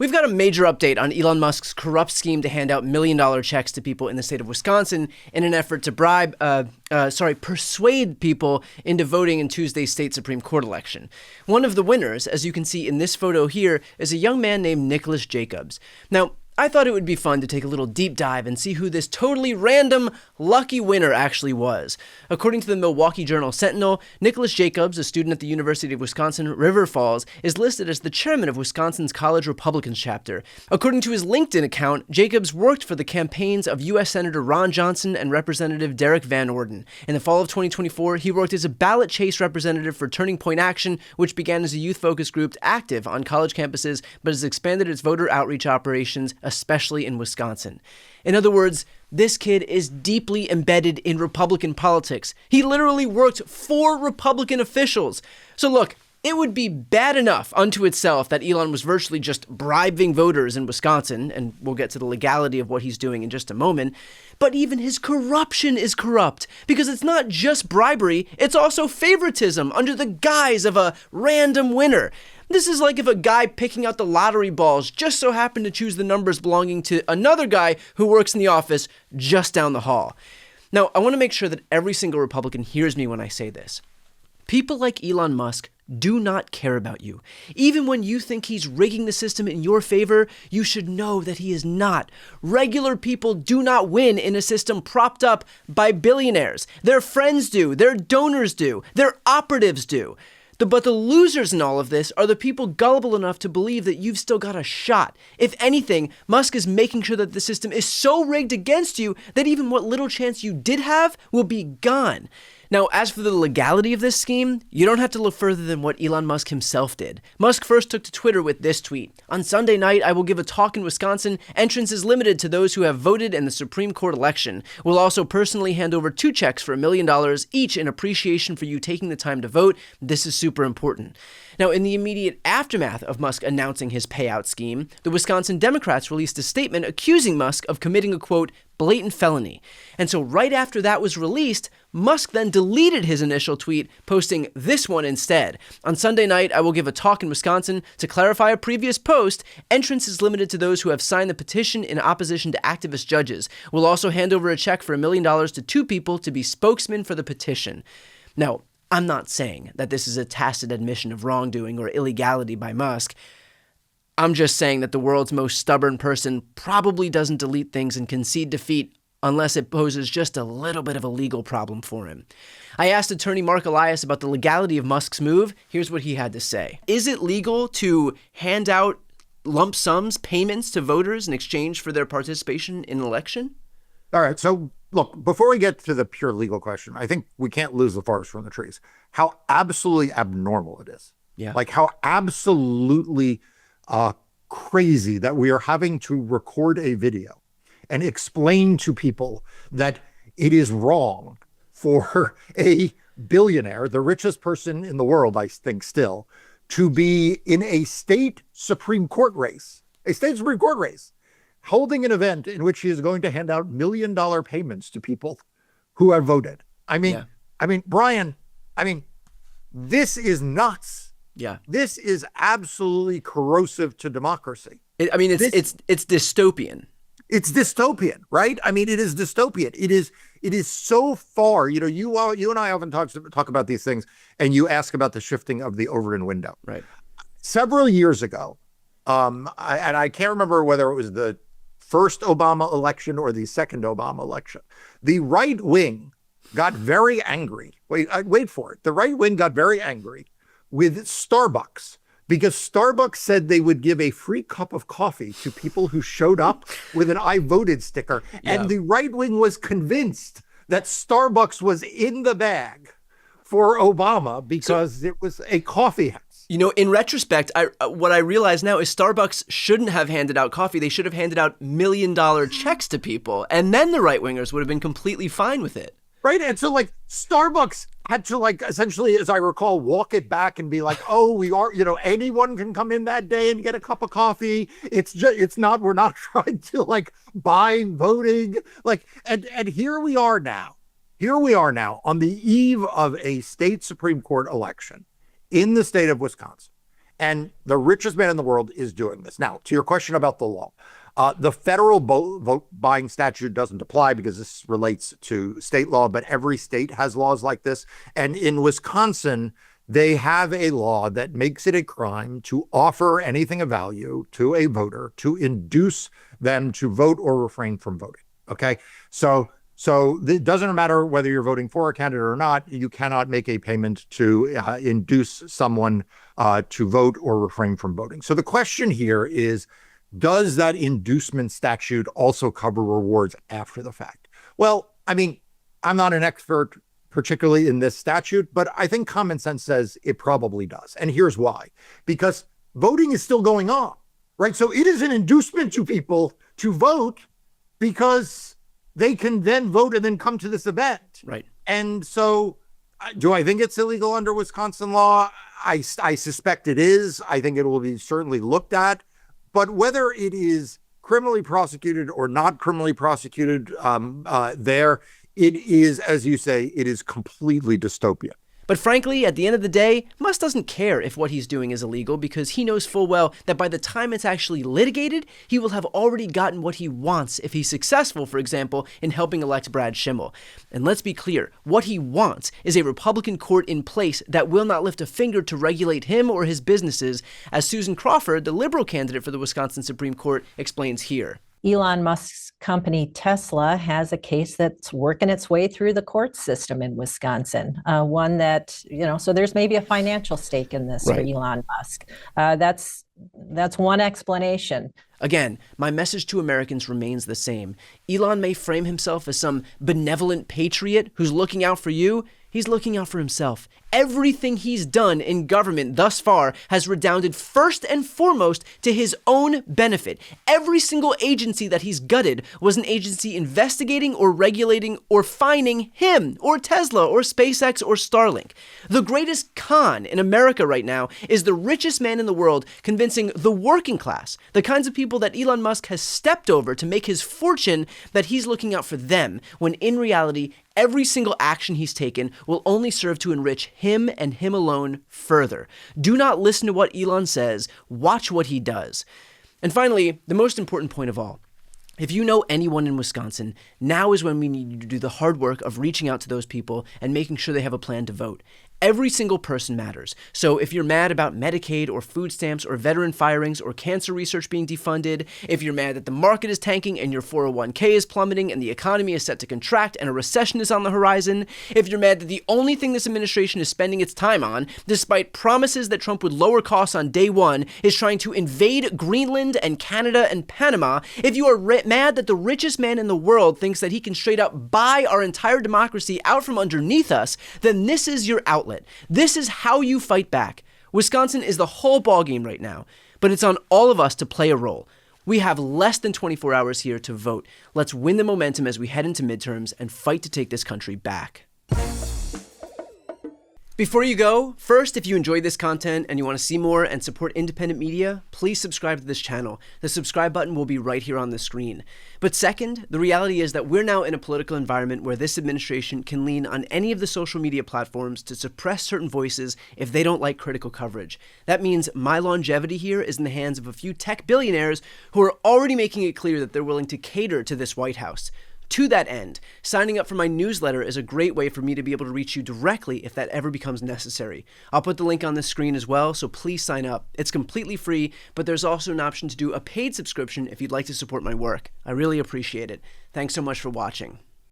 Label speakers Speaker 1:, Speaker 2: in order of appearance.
Speaker 1: We've got a major update on Elon Musk's corrupt scheme to hand out million-dollar checks to people in the state of Wisconsin in an effort to persuade people into voting in Tuesday's state Supreme Court election. One of the winners, as you can see in this photo here, is a young man named Nicholas Jacobs. Now, I thought it would be fun to take a little deep dive and see who this totally random, lucky winner actually was. According to the Milwaukee Journal-Sentinel, Nicholas Jacobs, a student at the University of Wisconsin River Falls, is listed as the chairman of Wisconsin's College Republicans chapter. According to his LinkedIn account, Jacobs worked for the campaigns of U.S. Senator Ron Johnson and Representative Derek Van Orden. In the fall of 2024, he worked as a ballot chase representative for Turning Point Action, which began as a youth-focused group active on college campuses, but has expanded its voter outreach operations, especially in Wisconsin. In other words, this kid is deeply embedded in Republican politics. He literally worked for Republican officials. So look, it would be bad enough unto itself that Elon was virtually just bribing voters in Wisconsin, and we'll get to the legality of what he's doing in just a moment, but even his corruption is corrupt, because it's not just bribery, it's also favoritism under the guise of a random winner. This is like if a guy picking out the lottery balls just so happened to choose the numbers belonging to another guy who works in the office just down the hall. Now, I want to make sure that every single Republican hears me when I say this. People like Elon Musk do not care about you. Even when you think he's rigging the system in your favor, you should know that he is not. Regular people do not win in a system propped up by billionaires. Their friends do, their donors do, their operatives do. But the losers in all of this are the people gullible enough to believe that you've still got a shot. If anything, Musk is making sure that the system is so rigged against you that even what little chance you did have will be gone. Now, as for the legality of this scheme, you don't have to look further than what Elon Musk himself did. Musk first took to Twitter with this tweet. On Sunday night, I will give a talk in Wisconsin. Entrance is limited to those who have voted in the Supreme Court election. We'll also personally hand over 2 checks for $1 million each in appreciation for you taking the time to vote. This is super important. Now, in the immediate aftermath of Musk announcing his payout scheme, the Wisconsin Democrats released a statement accusing Musk of committing a, quote, blatant felony. And so right after that was released, Musk then deleted his initial tweet, posting this one instead. On Sunday night, I will give a talk in Wisconsin. To clarify a previous post, entrance is limited to those who have signed the petition in opposition to activist judges. We'll also hand over a check for $1 million to 2 people to be spokesmen for the petition. Now, I'm not saying that this is a tacit admission of wrongdoing or illegality by Musk. I'm just saying that the world's most stubborn person probably doesn't delete things and concede defeat unless it poses just a little bit of a legal problem for him. I asked attorney Mark Elias about the legality of Musk's move. Here's what he had to say. Is it legal to hand out lump sums, payments to voters in exchange for their participation in an election?
Speaker 2: All right. So look, before we get to the pure legal question, I think we can't lose the forest from the trees. How absolutely abnormal it is.
Speaker 1: Yeah.
Speaker 2: Like how absolutely crazy that we are having to record a video and explain to people that it is wrong for a billionaire, the richest person in the world, I think still, to be in a state Supreme Court race, holding an event in which he is going to hand out $1 million payments to people who have voted. Brian, this is nuts.
Speaker 1: Yeah.
Speaker 2: This is absolutely corrosive to democracy.
Speaker 1: It's dystopian.
Speaker 2: It's dystopian, right? It is dystopian. It is so far, you and I often talk about these things, and you ask about the shifting of the Overton window.
Speaker 1: Right.
Speaker 2: Several years ago, I can't remember whether it was the first Obama election or the second Obama election, the right wing got very angry. Wait for it. The right wing got very angry with Starbucks because Starbucks said they would give a free cup of coffee to people who showed up with an I voted sticker. Yeah. And the right wing was convinced that Starbucks was in the bag for Obama because it was a coffee house.
Speaker 1: In retrospect, what I realize now is Starbucks shouldn't have handed out coffee. They should have handed out $1 million checks to people. And then the right-wingers would have been completely fine with it.
Speaker 2: Right. And so Starbucks had to essentially, as I recall, walk it back and be like, oh, we are, anyone can come in that day and get a cup of coffee. We're not trying to buy voting. And here we are now on the eve of a state Supreme Court election in the state of Wisconsin. And the richest man in the world is doing this. Now, to your question about the law, the federal vote buying statute doesn't apply because this relates to state law, but every state has laws like this. And in Wisconsin, they have a law that makes it a crime to offer anything of value to a voter to induce them to vote or refrain from voting. Okay. So it doesn't matter whether you're voting for a candidate or not. You cannot make a payment to induce someone to vote or refrain from voting. So the question here is, does that inducement statute also cover rewards after the fact? Well, I mean, I'm not an expert, particularly in this statute, but I think common sense says it probably does. And here's why. Because voting is still going on, right? So it is an inducement to people to vote because they can then vote and then come to this event.
Speaker 1: Right.
Speaker 2: And so do I think it's illegal under Wisconsin law? I suspect it is. I think it will be certainly looked at. But whether it is criminally prosecuted or not criminally prosecuted there, it is, as you say, it is completely dystopian.
Speaker 1: But frankly, at the end of the day, Musk doesn't care if what he's doing is illegal because he knows full well that by the time it's actually litigated, he will have already gotten what he wants if he's successful, for example, in helping elect Brad Schimmel. And let's be clear, what he wants is a Republican court in place that will not lift a finger to regulate him or his businesses, as Susan Crawford, the liberal candidate for the Wisconsin Supreme Court, explains here.
Speaker 3: Elon Musk's company Tesla has a case that's working its way through the court system in Wisconsin. One that, so there's maybe a financial stake in this for Elon Musk. That's one explanation.
Speaker 1: Again, my message to Americans remains the same. Elon may frame himself as some benevolent patriot who's looking out for you. He's looking out for himself. Everything he's done in government thus far has redounded first and foremost to his own benefit. Every single agency that he's gutted was an agency investigating or regulating or fining him or Tesla or SpaceX or Starlink. The greatest con in America right now is the richest man in the world convincing the working class, the kinds of people that Elon Musk has stepped over to make his fortune, that he's looking out for them, when in reality, every single action he's taken will only serve to enrich him and him alone further. Do not listen to what Elon says, watch what he does. And finally, the most important point of all, if you know anyone in Wisconsin, now is when we need you to do the hard work of reaching out to those people and making sure they have a plan to vote. Every single person matters. So if you're mad about Medicaid or food stamps or veteran firings or cancer research being defunded, if you're mad that the market is tanking and your 401k is plummeting and the economy is set to contract and a recession is on the horizon, if you're mad that the only thing this administration is spending its time on, despite promises that Trump would lower costs on day one, is trying to invade Greenland and Canada and Panama, if you are mad that the richest man in the world thinks that he can straight up buy our entire democracy out from underneath us, then this is your outlet. This is how you fight back. Wisconsin is the whole ballgame right now, but it's on all of us to play a role. We have less than 24 hours here to vote. Let's win the momentum as we head into midterms and fight to take this country back. Before you go, first, if you enjoyed this content and you want to see more and support independent media, please subscribe to this channel. The subscribe button will be right here on the screen. But second, the reality is that we're now in a political environment where this administration can lean on any of the social media platforms to suppress certain voices if they don't like critical coverage. That means my longevity here is in the hands of a few tech billionaires who are already making it clear that they're willing to cater to this White House. To that end, signing up for my newsletter is a great way for me to be able to reach you directly if that ever becomes necessary. I'll put the link on the screen as well, so please sign up. It's completely free, but there's also an option to do a paid subscription if you'd like to support my work. I really appreciate it. Thanks so much for watching.